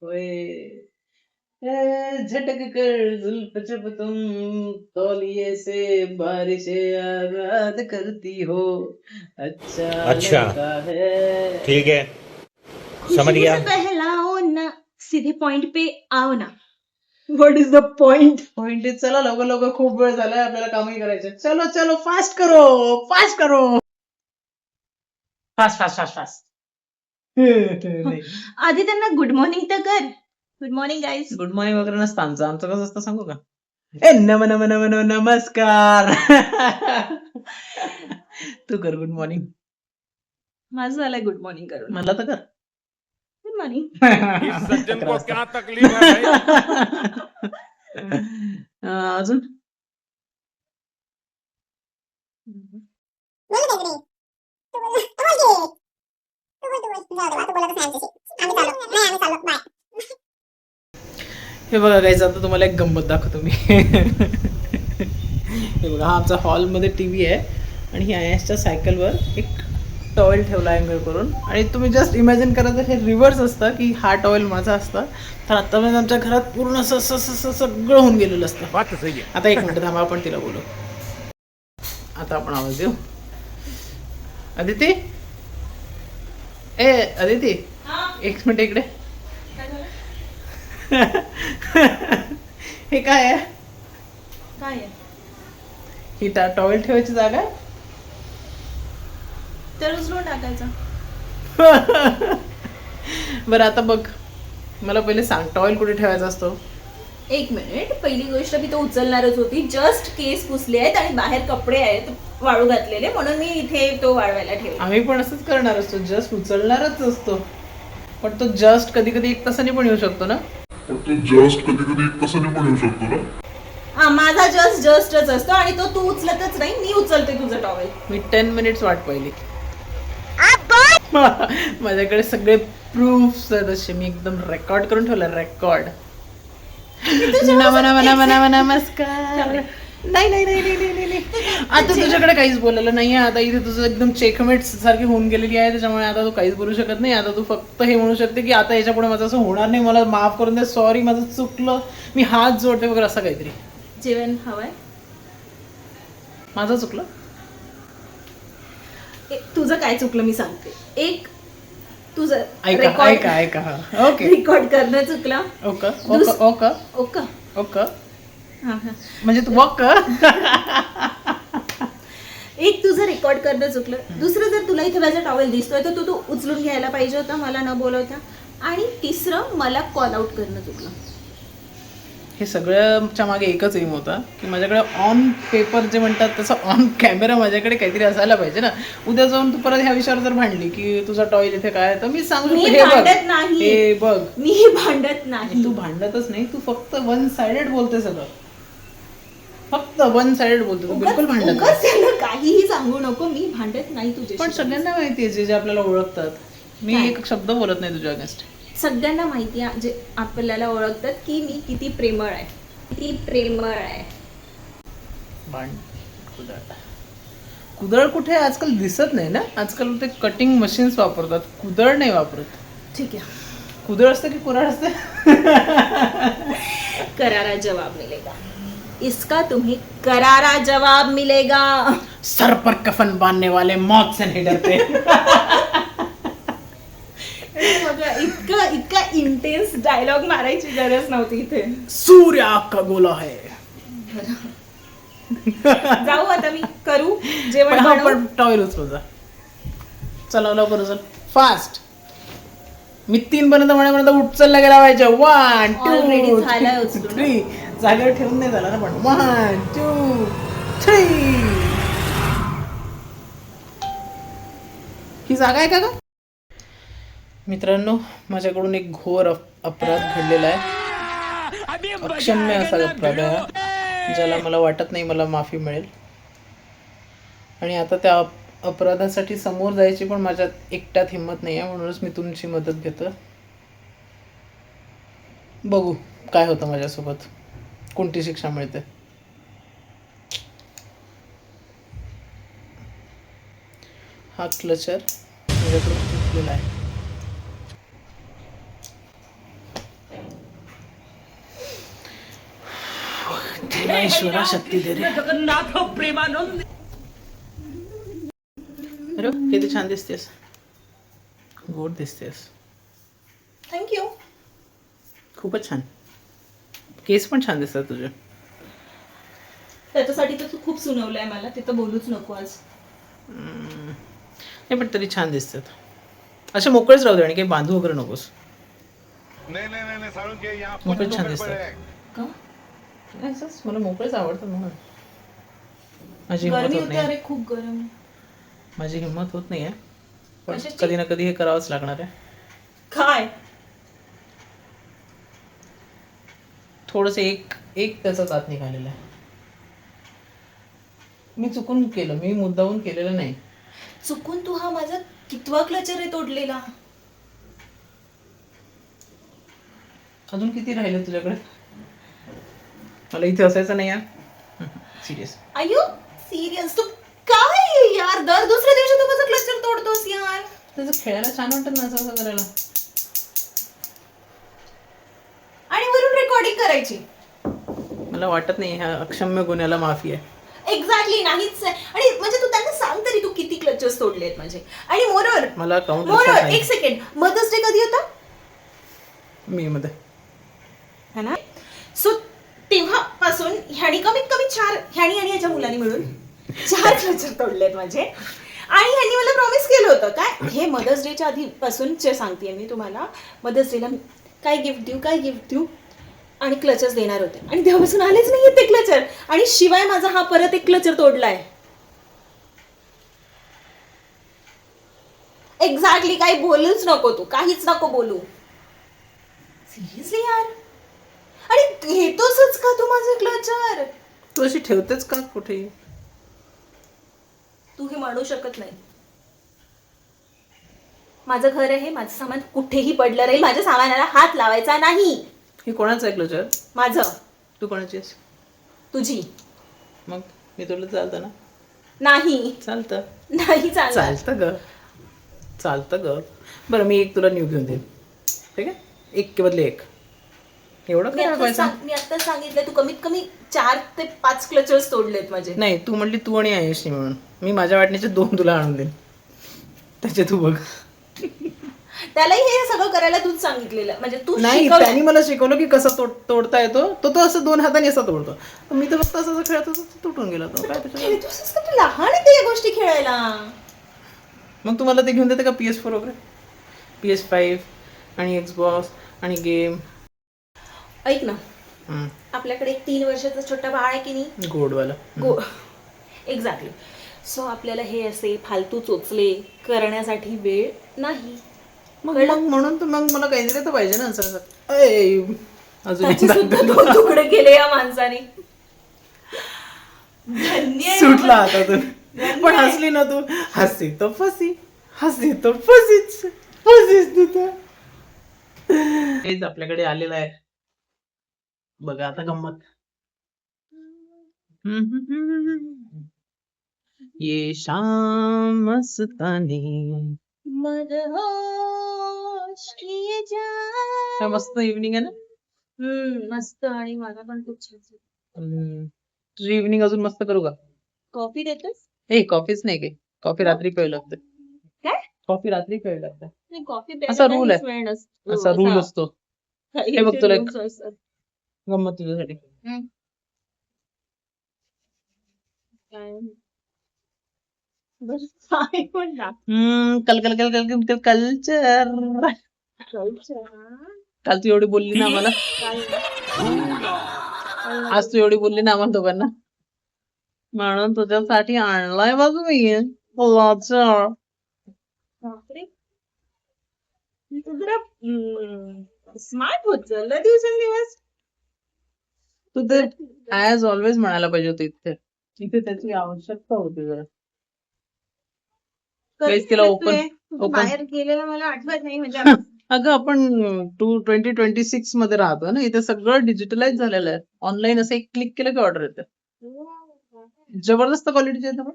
ओए झटक कर जुल्फ जब तुम तौलिए से बारिशें आजाद करती हो, अच्छा अच्छा लगता है। ठीक है, समझ खुशबू गया। से बहलाओ ना, सीधे पॉइंट पे आओ ना. What is the point? Point चला लवकर लवकर, खूप वेळ झालाय, आपल्याला कामही करायचे. चलो चलो फास्ट करो, फास्ट करो, फास्ट फास्ट फास्ट फास्ट. आधी त्यांना गुड मॉर्निंग तर कर. Good morning guys. Good morning वगैरे नसतं आमचं कसं असतं सांगू का? ए नम नम नम नम नमस्कार. तू कर गुड मॉर्निंग. माझं झालंय गुड मॉर्निंग करून. मला तर कर. Good morning. इस सज्जन को क्या तकलीफ है भाई? अजून हे बघा गाईज, आता तुम्हाला एक गंमत दाखवतो मी. हे बघा, हा आमचा हॉलमध्ये टीव्ही आहे आणि ही आयसच्या सायकलवर एक टॉवेल ठेवला अँगल करून, आणि तुम्ही जस्ट इमॅजिन करा तर हे रिव्हर्स असतं की हा टॉवेल माझा असतं, तर आतापर्यंत आमच्या घरात पूर्ण असं असं असं सगळं होऊन गेलेलं असतं. बात तो सही है. आता एक मिनिट थांबा, आपण तिला बोलू. आता आपण आवाज देऊ. अदिती, ए अदिती, एक मिनिट इकडे. हे काय आहे? काय आहे? ही टॉवेल ठेवायची जागा आहे? तर उचलून टाकायचं. बरं आता बघ, मला पहिले सांग, टॉवेल कुठे ठेवायचा असतो? एक मिनिट, पहिली गोष्ट मी तो उचलणारच होती. जस्ट केस पुसले आहेत आणि बाहेर कपडे आहेत वाळू घातलेले, म्हणून मी इथे तो वाळवायला ठेवला. आम्ही पण असंच करणार असतो, जस्ट उचलणारच असतो. पण तो जस्ट कधी कधी एक तासाने पण येऊ शकतो ना. माझा जस्टच असतो आणि तो तू उचलतच नाही, मी उचलते तुझं टॉवेल. मी 10 मिनिट्स वाट पाहिली. माझ्याकडे सगळे प्रूफ्स आहेत असे, मी एकदम रेकॉर्ड करून ठेवलं. रेकॉर्ड. नमस्कार. नाही नाही नाही नाही नाही नाही. आता तुझ्याकडे काहीच बोलायला नाहीये. आता इथे तुझं एकदम चेकमेट सारखी होऊन गेलेली आहे, त्याच्यामुळे आता तू काहीच बोलू शकत नाही. आता तू फक्त हे म्हणू शकते की आता याच्या पुढे माझं असं होणार नाही, मला माफ करून दे, सॉरी, माझं चुकलं, मी हात जोडते वगैरे असं काहीतरी. जेवण हवंय? माझं चुकलं? तुझं काय चुकलं मी सांगते. एक, तुझं ऐका ऐका ऐका. हा ओके. रेकॉर्ड करणं चुकलं. Okay okay okay okay. Okay. हा. म्हणजे तू बघ. एक, तुझं रेकॉर्ड करणं चुकलं. दुसरं, जर तुला इथे माझा टॉवेल दिसतोय तर तू उचलून घ्यायला पाहिजे होता, मला न बोलवता. आणि तिसरं, मला कॉल आउट करणं चुकलं. हे सगळ्याच्या मागे एकच एम होता की माझ्याकडे ऑन पेपर जे म्हणतात तसं ऑन कॅमेरा माझ्याकडे काहीतरी असायला पाहिजे ना. उद्या जाऊन तू परत ह्या विषयावर जर भांडली की तुझा टॉयल इथे काय, तर मी सांगू शकतो हे बघ, हे बघ. मी भांडत नाही. तू भांडतच नाही, तू फक्त वन साइडेड बोलते सगळं. फक्त वन साइडेड बोलते, तू बिलकुल भांडत नाही. काहीही सांगू नको, मी भांडत नाही तुझे. पण सगळ्यांना माहिती आहे, जे जे आपल्याला ओळखतात, मी एक शब्द बोलत नाही तुझ्या अगेन्स्ट. सगळ्यांना माहिती आहे, जे आपल्याला ओळखतात, की मी किती प्रेमळ आहे, किती प्रेमळ आहे. कुदळ कुठे आजकाल दिसत नाही ना. आजकाल ते कटिंग मशीन्स वापरतात, कुदळ नाही वापरत. ठीक आहे. कुदळ असते की कुऱ्हाड असते? करारा जवाब मिलेगा इसका, तुम्हें करारा जवाब मिलेगा. सर पर कफन बांधने वाले मौत से नहीं डरते. इतका इंटेन्स डायलॉग मारायची गरज नव्हती इथे. सूर्य आग का गोला है. जाऊ आता, मी करू जेवण. पण टॉयल उचल. चला लवकर उचल, फास्ट. मी 3 पर्यंत म्हणेपर्यंत उचलला गेला पाहिजे. 1 2 3. जागेवर ठेवून नाही झाला ना, पण 1 2 3. ही जागा आहे का? मित्रांनो, माझ्याकडून एक घोर अपराध घडलेला आहे. अक्षम्य असा अपराध आहे, ज्याला मला वाटत नाही मला माफी मिळेल. आणि आता त्या अपराधासाठी समोर जायची पण माझ्यात एकट्यात हिंमत नाही आहे, म्हणूनच मी तुमची मदत घेतो. बघू काय होतं माझ्यासोबत, कोणती शिक्षा मिळते. हा क्लचर माझ्याकडे तुटलेला आहे. ईश्वरा शक्ती दे रे. अरे किती छान दिसतेस, गोड दिसतेस, थँक्यू. खूपच छान. केस पण छान दिसतात तुझे. त्याच्यासाठी तर तू खूप सुनवलंय मला, ते तर बोलूच नको आज. नाही पण तरी छान दिसतात. असे मोकळेच राहू दे आणि काही बांधू वगैरे नकोस. नहीं सारुण के यहाँ मोकळेच छान दिसतात. का? असंच मला मोकळेच आवडतात म्हणून. माझी हिंमत गरमी होत होते नाही, अरे, खूप गरम. माझी हिंमत होत नाहीये, पण कशाची? कधी ना कधी हे करावंच लागणार आहे. काय? थोडस एक एक त्याचा दात निघालेला आहे. मी चुकून केलं, मी मुद्दाहून केलेलं नाही. चुकून तू हा माझा कितवा क्लचर आहे तोडलेला? अजून किती राहिले तुझ्याकडे? मला इथे असायचं नाही यार, सिरियस. आयु सिरियस? तू काय यार, दर दुसऱ्या दिवशी तू माझा क्लचर तोडतोस यार. त्याचं खेळायला छान वाटत ना असं करायला. आणि वरून रेकॉर्डिंग करायची. मला वाटत नाही ह्या अक्षम्य गुन्ह्याला माफी आहे. एक्झॅक्टली नाहीच आहे. आणि म्हणजे तू त्यांना सांग तरी तू किती क्लचर्स तोडले आहेत माझे. आणि मोरवर मला काउंट मोरवर एक सेकंड, मदर्स डे कधी होता? मी मध्ये है ना? सो तेव्हापासून ह्यानी कमीत कमी 4, ह्यानी आणि याच्या मुलांनी मिळून 4 क्लचर तोडलेत माझे. आणि ह्यांनी मला प्रॉमिस केलं होतं काय, हे मदर्स डेच्या आधीपासूनचे सांगतेय मी तुम्हाला, मदर्स डेला काय गिफ्ट देऊ आणि क्लचर्स देणार होते. आणि तेव्हापासून आलेच नाहीये ते क्लचर. आणि शिवाय माझा हा परत एक क्लचर तोडलाय. एक्झॅक्टली. काही बोलूच नको तू, काहीच नको बोलू. सिरियसली यार. आणि घेतोसच का तू माझं क्लचर? तू अशी ठेवतेच का कुठे? तू हे म्हणू शकत नाही. माझं घर आहे, माझं सामान कुठेही पडलं राहील, माझ्या सामानाला हात लावायचा नाही. हे कोणाचं आहे क्लचर? माझं. तू कोणाची आहेस? तुझी. मग मी तुला चालतं ना? नाही चालतं. नाही चालणार. चालतं ग. बरं मी एक तुला न्यू घेऊन देईन, ठीक आहे? एक के बदले एक. एवढं मी काय आता पैसा? मी आता सांगितलं, तू कमीत कमी 4 ते 5 क्लचर्स तोडलेत माझे. नाही, तू म्हटली तू आणि आयुषनी म्हणून. मी माझ्या वाटणीचे 2 तुला आणून देईन, त्याचे तू बघ. त्यालाही हे सगळं करायला तूच सांगितलेलं, म्हणजे तू नाही, शिकवलं. त्यांनी मला शिकवलं की कसं तोडता येतो. तो असं 2 हाताने असा तोडतो. मी तर फक्त असं खेळत होतो, तुटून गेला तो. काय त्याच्यात? खेळतोस का? तू लहान आहे या गोष्टी खेळायला. मग तुम्हाला ते घेऊन देते का PS4 वगैरे? PS5 आणि Xbox आणि गेम. ऐक ना, आपल्याकडे एक 3 वर्षाचा छोटा बाळ आहे की नाही, गोडवाला. एक्झॅक्टली. सो आपल्याला हे असे फालतू चोचले करण्यासाठी वेळ नाही. मग म्हणून तर मग मला काहीतरी तर पाहिजे ना असं. अजून त्याचे सुद्धा 2 तुकडे केले या माणसाने. धन्य आहे सुटला बाबा. आता तू. पण हसली ना तू. हसी तो फसी, हसी तो फसीच तू तर. हेच आपल्याकडे आलेलं आहे बघा आता गंमत. ये शाम मस्तानी. काय मस्त इव्हनिंग आहे ना. मस्त. आणि मला पण खूप छान. तुझी इव्हनिंग अजून मस्त करू का? कॉफी देतोस? ए कॉफीच नाही काही. कॉफी रात्री प्यावी लागते. काय? कॉफी रात्री प्यावी लागते. नाही, कॉफी असा रूल आहे. असा रूल असतो. हे बघ तुला एक गंमत तुझ्यासाठी. कल्चर. काल तू एवढी बोलली ना आम्हाला. आज तू एवढी बोलली ना आम्हाला दोघांना, म्हणून तुझ्यासाठी आणलाय बघ मी कल्चर. स्मार्ट होत चालला दिवसेंदिवस. तू तर ऍज ऑलवेज म्हणायला पाहिजे होती इथे त्याची आवश्यकता होती जरा. Guys, तिला open- बाहेर गेलेला मला आठवत नाही. म्हणजे अगं आपण 2026 मध्ये राहतो ना, इथे सगळं डिजिटलाइज झालेलं आहे. ऑनलाईन असं एक क्लिक केलं की ऑर्डर येते. जबरदस्त क्वालिटीचे आहेत पण.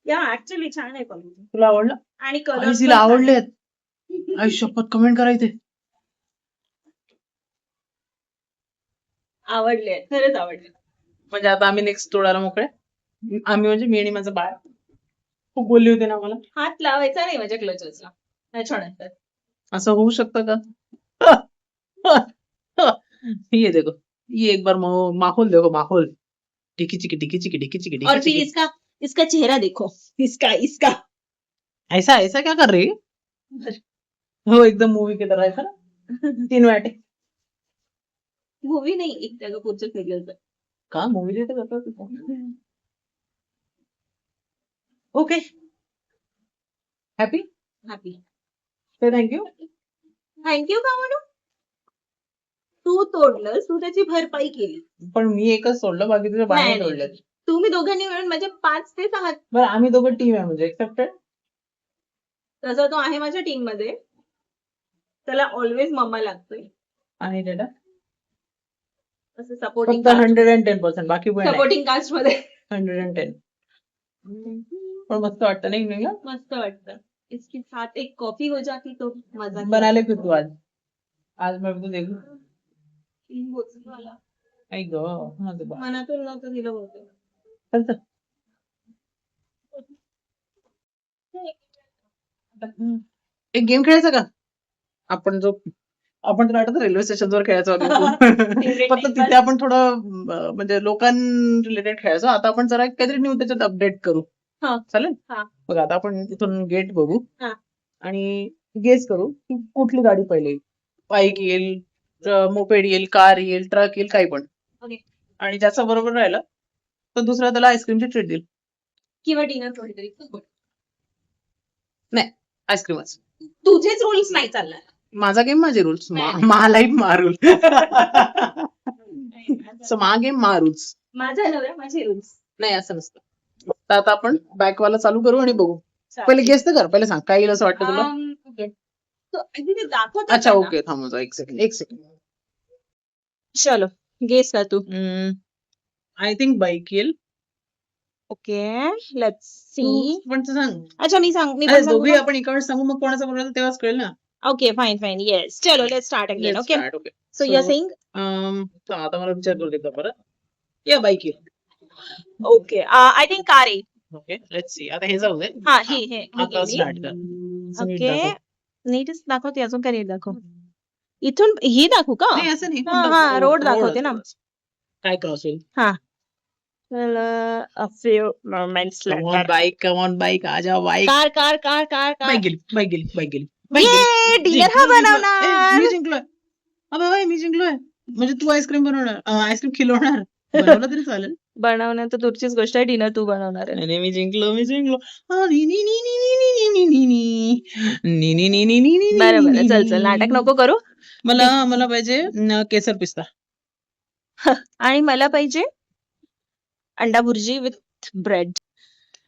या ऍक्च्युअली छान आहे क्वालिटी. तुला आवडलं? आणि आणि कलर तिला आवडलेत. आई शपथ, कमेंट करायचे. आवडले, खरंच आवडले. म्हणजे आता आम्ही नेक्स्ट तोडायला मोकळे. आम्ही म्हणजे मी आणि माझं बाळ. खूप बोलली होती ना मला. हात लावायचा नाही माझ्या क्लचेसला त्याच्यानंतर. असं होऊ शकतं का? ये देखो, ये एक बार माहौल देखो, माहौल. टिकी चिकी टिकी चिकी टिकी चिकी और टिकी फिर चिकी. इसका चेहरा देखो, इसका ऐसा ऐसा क्या कर रही है? हो एकदम मूवी की तरह ऐसा ना. 3 वाटे. मूवी नाही एक त्या पुढचं सिरियलचं. का मूवी देते करतो. ओके. हॅपी. हॅपी. ते थँक्यू. थँक्यू का म्हणू? तू तोडलंस, तू त्याची भरपाई केली. पण मी एकच सोडलं, बाकी तुझ्या बाहेर नाही, सोडलं. तुम्ही दोघांनी मिळून माझे 5 ते 6. बरं आम्ही दोघं टीम आहे म्हणजे एक्सेप्टेड. तसा तो आहे माझ्या टीम मध्ये. त्याला ऑलवेज मम्मा लागतोय. आणि डेटा असं सपोर्टिंग फक्त 110%, बाकी पण सपोर्टिंग कास्ट मध्ये 110. पण मस्त वाटतं नाही इव्हनिंगला. मस्त वाटतं. इसके साथ एक कॉफी हो जाती तो मजा. बना ले फिर तू आज. आज मैं तो देखू. आई गो. मनातून नव्हतं दिलं होतं. चल. एक गेम खेळायचा का? आपण तुला आठवतं रेल्वे स्टेशनवर खेळायचो आधी. फक्त तिथे आपण थोडं म्हणजे लोकां रिलेटेड खेळायचो. आता आपण जरा काहीतरी न्यू त्याच्यात अपडेट करू. हा. चालेल. हा. बघ आता आपण इथून गेट बघू हा. आणि गेस करू की कुठली गाडी पहिले येईल. बाईक येईल, मोपेड येईल, कार येईल, ट्रक येईल, काही पण. ओके. आणि ज्याचा बरोबर राहिला तर दुसरा त्याला आईस्क्रीमची ट्रीट देईल. किंवा डिनर थोडीतरी. नाही आईस्क्रीमच. तुझेच रूल्स नाही चालणार. माझा गेम माझे रूल्स. नाही. मा लाईफ मा रूल. सो मा गेम मा रूल्स. माझा नवरा माझे रूल्स. नाही असं नसतं. तर आता आपण बॅकवाला चालू करू आणि बघू. पहिले गेस तर कर. पहिले सांग काय येईल असं वाटतं तुला. दाखवत. अच्छा ओके थांब एक सेकंड. चलो गेस कर तू. आय थिंक बाईक येईल. Okay let's C. पण तू सांग. अच्छा मी सांग. मी अरे दोघी आपण एकावर सांगू मग कोणाचा बरोबर तेव्हाच कळेल ना. Okay fine yes. चलो let's start again. Let's okay start, okay. So you are saying. आता मला विचार करू देता परत. या बाईक येईल. ओके आय थिंक कार आहे. Okay let's see. आता हे जाऊ दे. हा हे आता स्टार्ट कर. ओके नीटच दाखवते. अजून काय नीट दाखव. इथून ही दाखवू का? नाही असं नाही. हा रोड दाखवते ना. काय क्रॉस होईल. हा a few moments later. Come on bike आजा बाईक. कार बाईक गेली. ये डिनर हा बनवणार. मी जिंकलोय. अबे बाई मी जिंकलोय. म्हणजे तू आईस्क्रीम बनवणार, आईस्क्रीम खिलवणार. बनवलं तरी चालेल. बनवणं तर दूरचीच गोष्ट आहे. डिनर तू बनवणार आहे. आणि मी जिंकलो. बरं चल नाटक नको करू. मला पाहिजे केसर पिस्ता. आणि मला पाहिजे अंडा भुर्जी विथ ब्रेड.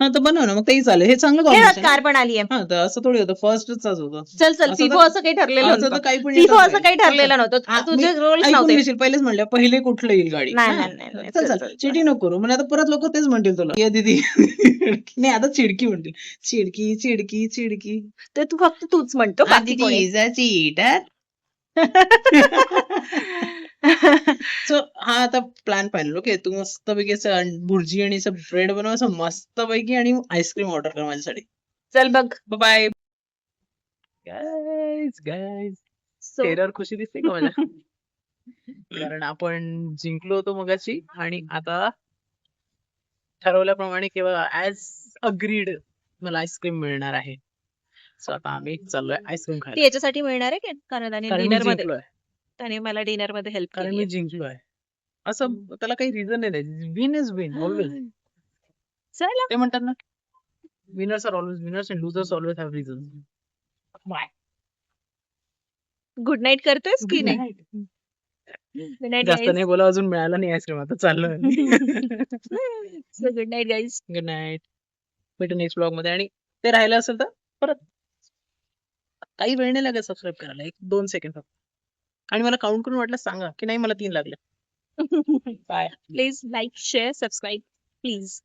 हा तर बनव ना मग तेही चालेल. हे चांगलं कॉम्बिनेशन. कार पण आली आहे. हा तर असं थोडी होतं. फर्स्टच होतं. चल फिफो असं काही ठरलेलं नव्हतं. काही पण फिफो असं काही ठरलेलं नव्हतं. तुझे रोल्स नव्हते. पहिलेच म्हणलं पहिले कुठलं येईल गाडी. नाही चल चिडी नको करू. म्हणजे आता परत लोक तेच म्हणतील तुला ये दीदी. नाही आता चिडकी म्हणतील. चिडकी ते तू फक्त तूच म्हणतो. बाकी कोणी. चीटर. सो हा आता प्लॅन फायनल. ओके तू मस्तपैकी भुर्जी आणि ब्रेड बनव असं मस्तपैकी आणि आईस्क्रीम ऑर्डर कर माझ्यासाठी. चल बघ. Bye guys. टेरर खुशी दिसते का माझ्या. कारण आपण जिंकलो होतो मगाशी आणि आता ठरवल्याप्रमाणे किंवा ऍज अग्रीड मला आईस्क्रीम मिळणार आहे. सो आता आम्ही चाललोय आईस्क्रीम ती खायला. याच्यासाठी मिळणार आहे कारण कारण मी डिनर मध्ये जिंकलोय. त्याने मला डिनर मध्ये हेल्प कारण केली. मी जिंकलोय. असं त्याला काही रिझन नाही. Win is win always. चला ते म्हणतात ना winners are always winners and losers always have reason. Good night करतोयस की नाही? गुड नाईट जास्त नाही बोला. अजून मिळाला नाही आईस्क्रीम. आता चाललोय. Good night guys. Good night. भेटू नेक्स्ट ब्लॉग मध्ये. आणि ते राहिलं असेल तर परत काही वेळ नाही लागेल सबस्क्राईब करायला. 1-2 सेकंड फक्त. आणि मला काउंट करून वाटलं सांगा की नाही मला 3 लागले. Bye. Please like share subscribe please.